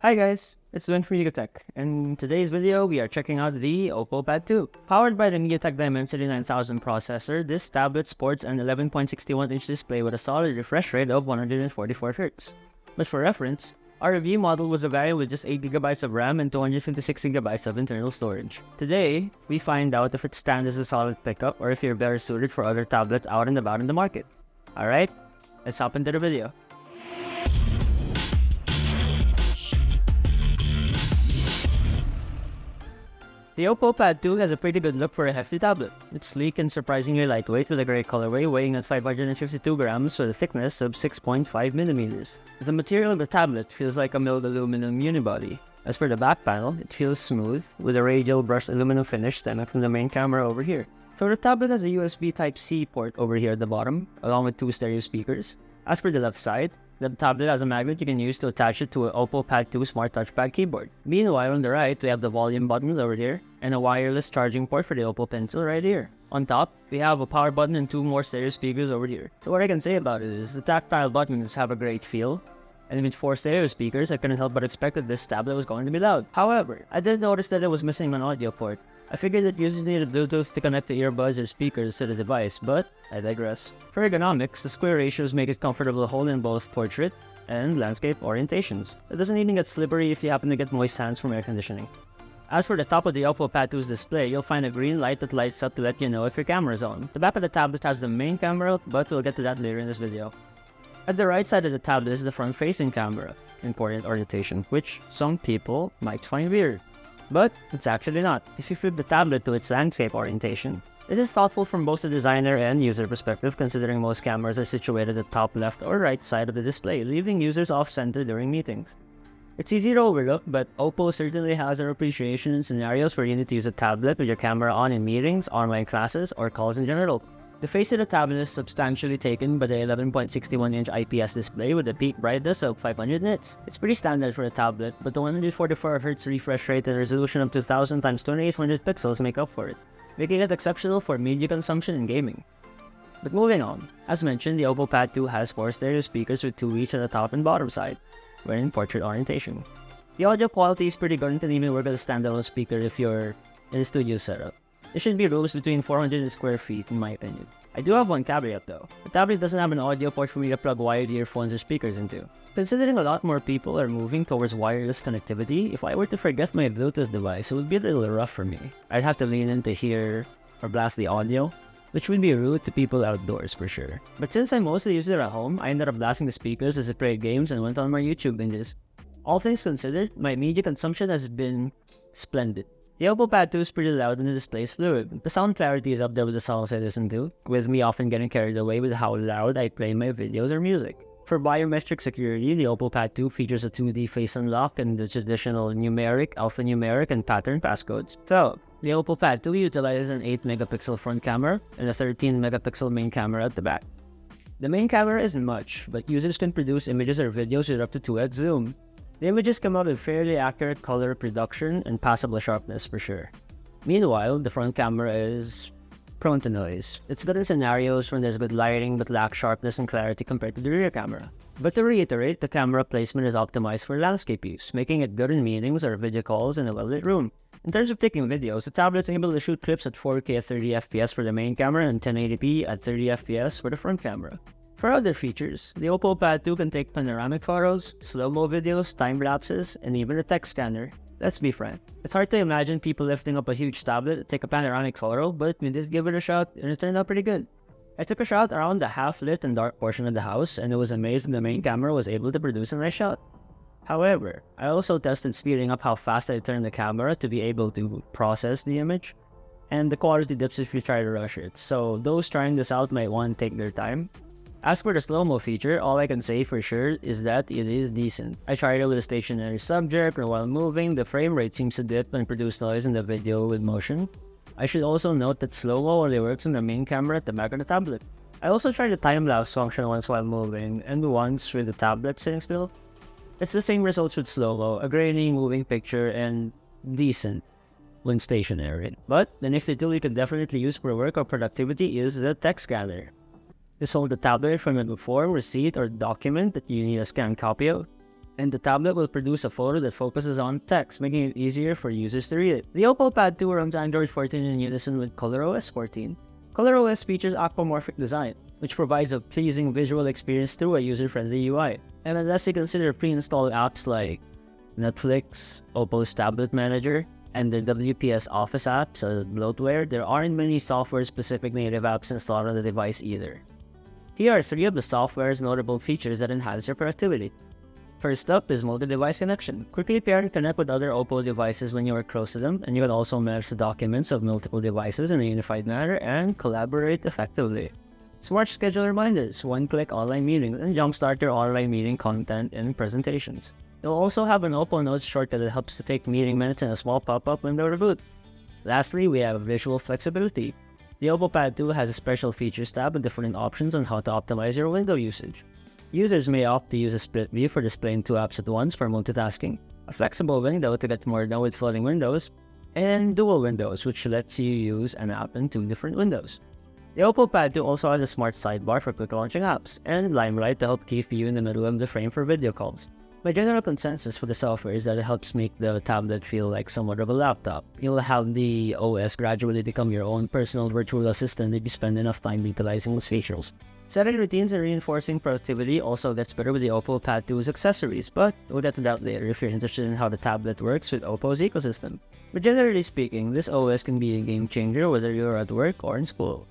Hi guys, it's Dwayne from Tech, and in today's video we are checking out the OPPO Pad 2. Powered by the MediaTek Dimensity 9000 processor, this tablet sports an 11.61-inch display with a solid refresh rate of 144Hz. But for reference, our review model was a variant with just 8GB of RAM and 256GB of internal storage. Today, we find out if it stands as a solid pickup or if you're better suited for other tablets out and about in the market. Alright, let's hop into the video. The OPPO Pad 2 has a pretty good look for a hefty tablet. It's sleek and surprisingly lightweight with a grey colorway weighing at 552 grams with a thickness of 6.5mm. The material of the tablet feels like a milled aluminum unibody. As for the back panel, it feels smooth with a radial brushed aluminum finish stemming from the main camera over here. So the tablet has a USB Type-C port over here at the bottom, along with two stereo speakers. As for the left side, the tablet has a magnet you can use to attach it to an OPPO Pad 2 Smart Touchpad keyboard. Meanwhile, on the right, we have the volume buttons over here, and a wireless charging port for the OPPO Pencil right here. On top, we have a power button and two more stereo speakers over here. So what I can say about it is, the tactile buttons have a great feel, and with 4 stereo speakers, I couldn't help but expect that this tablet was going to be loud. However, I did notice that it was missing an audio port. I figured that users needed Bluetooth to connect the earbuds or speakers to the device, but I digress. For ergonomics, the square ratios make it comfortable to hold in both portrait and landscape orientations. It doesn't even get slippery if you happen to get moist hands from air conditioning. As for the top of the OPPO Pad 2's display, you'll find a green light that lights up to let you know if your camera is on. The back of the tablet has the main camera, but we'll get to that later in this video. At the right side of the tablet is the front-facing camera, in portrait orientation, which some people might find weird. But it's actually not. If you flip the tablet to its landscape orientation, it is thoughtful from both the designer and user perspective, considering most cameras are situated at the top left or right side of the display, leaving users off-center during meetings. It's easy to overlook, but OPPO certainly has an appreciation in scenarios where you need to use a tablet with your camera on in meetings, online classes, or calls in general. The face of the tablet is substantially taken by the 11.61-inch IPS display with a peak brightness of 500 nits. It's pretty standard for a tablet, but the 144Hz refresh rate and resolution of 2000 x 2800 pixels make up for it, making it exceptional for media consumption and gaming. But moving on, as mentioned, the OPPO Pad 2 has 4 stereo speakers with 2 each on the top and bottom side, when in portrait orientation. The audio quality is pretty good and can even work as a standalone speaker if you're in a studio setup. It should be rooms between 400 square feet in my opinion. I do have one caveat though. The tablet doesn't have an audio port for me to plug wired earphones or speakers into. Considering a lot more people are moving towards wireless connectivity, if I were to forget my Bluetooth device, it would be a little rough for me. I'd have to lean in to hear or blast the audio, which would be rude to people outdoors for sure. But since I mostly use it at home, I ended up blasting the speakers as I played games and went on my YouTube binges. All things considered, my media consumption has been splendid. The OPPO Pad 2 is pretty loud and the display is fluid. The sound clarity is up there with the songs I listen to, with me often getting carried away with how loud I play my videos or music. For biometric security, the OPPO Pad 2 features a 2D face unlock and the traditional numeric, alphanumeric, and pattern passcodes. So, the OPPO Pad 2 utilizes an 8-megapixel front camera and a 13-megapixel main camera at the back. The main camera isn't much, but users can produce images or videos with up to 2x zoom. The images come out with fairly accurate color reproduction and passable sharpness for sure. Meanwhile, the front camera is prone to noise. It's good in scenarios when there's good lighting but lacks sharpness and clarity compared to the rear camera. But to reiterate, the camera placement is optimized for landscape use, making it good in meetings or video calls in a well-lit room. In terms of taking videos, the tablet's able to shoot clips at 4K at 30fps for the main camera and 1080p at 30fps for the front camera. For other features, the OPPO Pad 2 can take panoramic photos, slow-mo videos, time-lapses, and even a text scanner. Let's be frank, it's hard to imagine people lifting up a huge tablet to take a panoramic photo, but we did give it a shot and it turned out pretty good. I took a shot around the half-lit and dark portion of the house and it was amazing the main camera was able to produce a nice shot. However, I also tested speeding up how fast I turned the camera to be able to process the image, and the quality dips if you try to rush it, so those trying this out might want to take their time. As for the slow-mo feature, all I can say for sure is that it is decent. I tried it with a stationary subject, and while moving, the frame rate seems to dip and produce noise in the video with motion. I should also note that slow-mo only works on the main camera at the back of the tablet. I also tried the time-lapse function once while moving, and once with the tablet sitting still. It's the same results with slow-mo, a grainy moving picture, and decent when stationary. But the nifty tool you can definitely use for work or productivity is the text scanner. Just hold the tablet from a form, receipt, or document that you need a scanned copy of, and the tablet will produce a photo that focuses on text, making it easier for users to read it. The OPPO Pad 2 runs Android 14 in unison with ColorOS 14. ColorOS features aquamorphic design, which provides a pleasing visual experience through a user-friendly UI. And unless you consider pre-installed apps like Netflix, OPPO's Tablet Manager, and the WPS Office apps as bloatware, there aren't many software-specific native apps installed on the device either. Here are 3 of the software's notable features that enhance your productivity. First up is multi-device connection. Quickly pair and connect with other OPPO devices when you are close to them, and you can also manage the documents of multiple devices in a unified manner and collaborate effectively. Smart schedule reminders, one-click online meetings, and jumpstart your online meeting content and presentations. You'll also have an OPPO Notes shortcut that helps to take meeting minutes in a small pop-up window to boot. Lastly, we have visual flexibility. The OPPO Pad 2 has a special features tab with different options on how to optimize your window usage. Users may opt to use a split view for displaying 2 apps at once for multitasking, a flexible window to get more done with floating windows, and dual windows, which lets you use an app in 2 different windows. The OPPO Pad 2 also has a smart sidebar for quick launching apps, and Limelight to help keep you in the middle of the frame for video calls. My general consensus for the software is that it helps make the tablet feel like somewhat of a laptop. You'll have the OS gradually become your own personal virtual assistant if you spend enough time utilizing its features. Setting routines and reinforcing productivity also gets better with the OPPO Pad 2's accessories, but we'll get to that later if you're interested in how the tablet works with OPPO's ecosystem. But generally speaking, this OS can be a game changer whether you're at work or in school.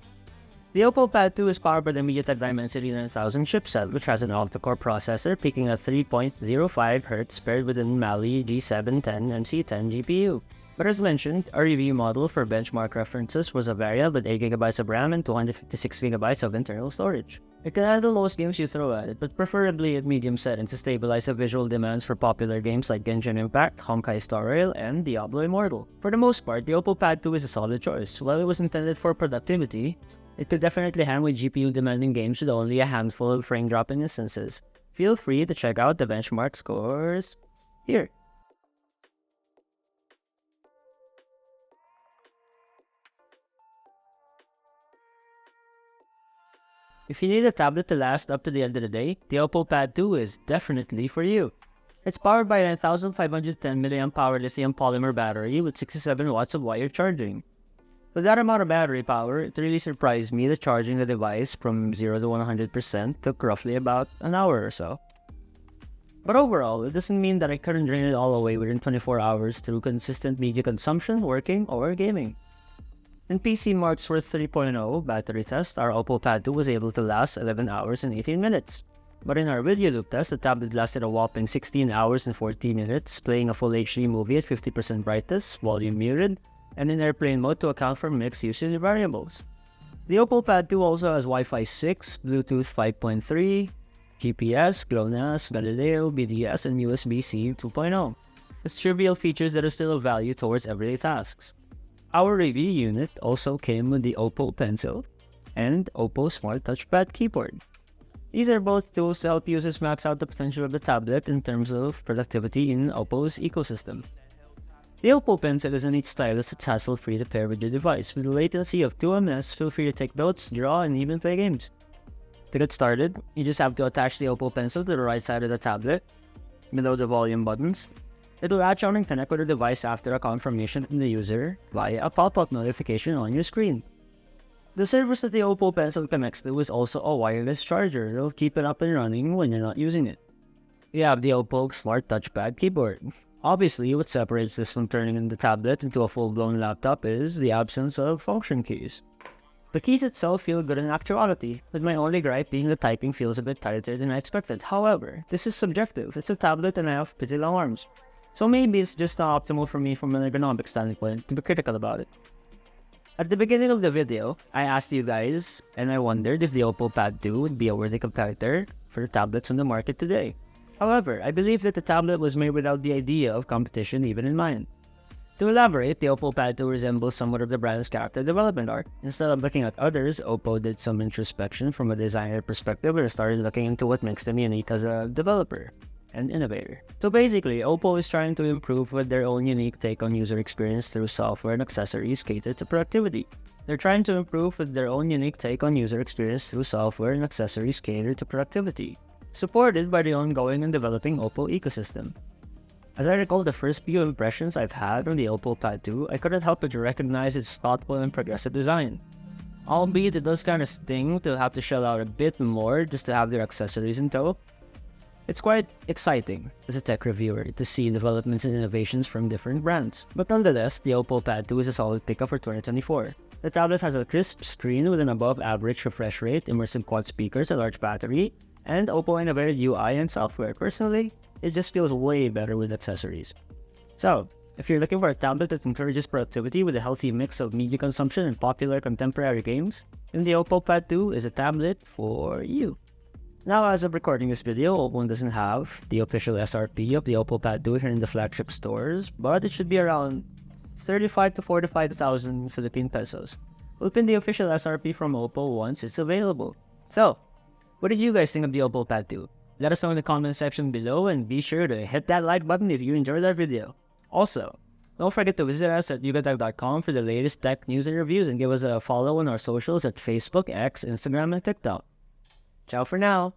The OPPO Pad 2 is powered by the MediaTek Dimensity 9000 chipset, which has an octa-core processor peaking at 3.05 Hz paired with an Mali G710 MC10 GPU. But as mentioned, our review model for benchmark references was a Varia with 8GB of RAM and 256GB of internal storage. It can handle most games you throw at it, but preferably at medium settings to stabilize the visual demands for popular games like Genshin Impact, Honkai Star Rail, and Diablo Immortal. For the most part, the OPPO Pad 2 is a solid choice. While it was intended for productivity, it could definitely handle GPU-demanding games with only a handful of frame-dropping instances. Feel free to check out the benchmark scores here. If you need a tablet to last up to the end of the day, the OPPO Pad 2 is definitely for you. It's powered by a 9510 mAh lithium polymer battery with 67 watts of wired charging. With that amount of battery power, it really surprised me that charging the device from 0 to 100% took roughly about an hour or so. But overall, it doesn't mean that I couldn't drain it all away within 24 hours through consistent media consumption, working, or gaming. In PC Mark's Worth 3.0 battery test, our OPPO Pad 2 was able to last 11 hours and 18 minutes. But in our video loop test, the tablet lasted a whopping 16 hours and 14 minutes, playing a full HD movie at 50% brightness, volume muted, and in airplane mode to account for mixed usage variables. The OPPO Pad 2 also has Wi-Fi 6, Bluetooth 5.3, GPS, GLONASS, Galileo, BDS, and USB-C 2.0. It's trivial features that are still of value towards everyday tasks. Our review unit also came with the OPPO Pencil and OPPO Smart Touchpad Keyboard. These are both tools to help users max out the potential of the tablet in terms of productivity in OPPO's ecosystem. The OPPO Pencil is a neat stylus that's hassle-free to pair with your device. With a latency of 2 ms, feel free to take notes, draw, and even play games. To get started, you just have to attach the OPPO Pencil to the right side of the tablet, below the volume buttons. It'll latch on and connect with the device after a confirmation from the user via a pop-up notification on your screen. The service that the OPPO Pencil connects to is also a wireless charger that'll keep it up and running when you're not using it. You have the OPPO Smart Touchpad Keyboard. Obviously, what separates this from turning the tablet into a full-blown laptop is the absence of function keys. The keys itself feel good in actuality, with my only gripe being the typing feels a bit tighter than I expected. However, this is subjective. It's a tablet and I have pretty long arms. So maybe it's just not optimal for me from an ergonomic standpoint to be critical about it. At the beginning of the video, I asked you guys, and I wondered if the OPPO Pad 2 would be a worthy competitor for the tablets on the market today. However, I believe that the tablet was made without the idea of competition even in mind. To elaborate, the OPPO Pad 2 resembles somewhat of the brand's character development arc. Instead of looking at others, OPPO did some introspection from a designer perspective and started looking into what makes them unique as a developer and innovator. So basically, OPPO is trying to improve with their own unique take on user experience through software and accessories catered to productivity. They're trying to improve with their own unique take on user experience through software and accessories catered to productivity. supported by the ongoing and developing OPPO ecosystem. As I recall the first few impressions I've had on the OPPO Pad 2, I couldn't help but to recognize its thoughtful and progressive design. Albeit it does kind of sting to have to shell out a bit more just to have their accessories in tow. It's quite exciting as a tech reviewer to see developments and innovations from different brands. But nonetheless, the OPPO Pad 2 is a solid pickup for 2024. The tablet has a crisp screen with an above average refresh rate, immersive quad speakers, a large battery, and OPPO innovative UI and software. Personally, it just feels way better with accessories. So, if you're looking for a tablet that encourages productivity with a healthy mix of media consumption and popular contemporary games, then the OPPO Pad 2 is a tablet for you. Now, as of recording this video, OPPO doesn't have the official SRP of the OPPO Pad 2 here in the flagship stores, but it should be around 35 to 45,000 Philippine pesos. We'll pin the official SRP from OPPO once it's available. So, what did you guys think of the OPPO Pad 2? Let us know in the comment section below and be sure to hit that like button if you enjoyed that video. Also, don't forget to visit us at yugatech.com for the latest tech news and reviews and give us a follow on our socials at Facebook, X, Instagram, and TikTok. Ciao for now!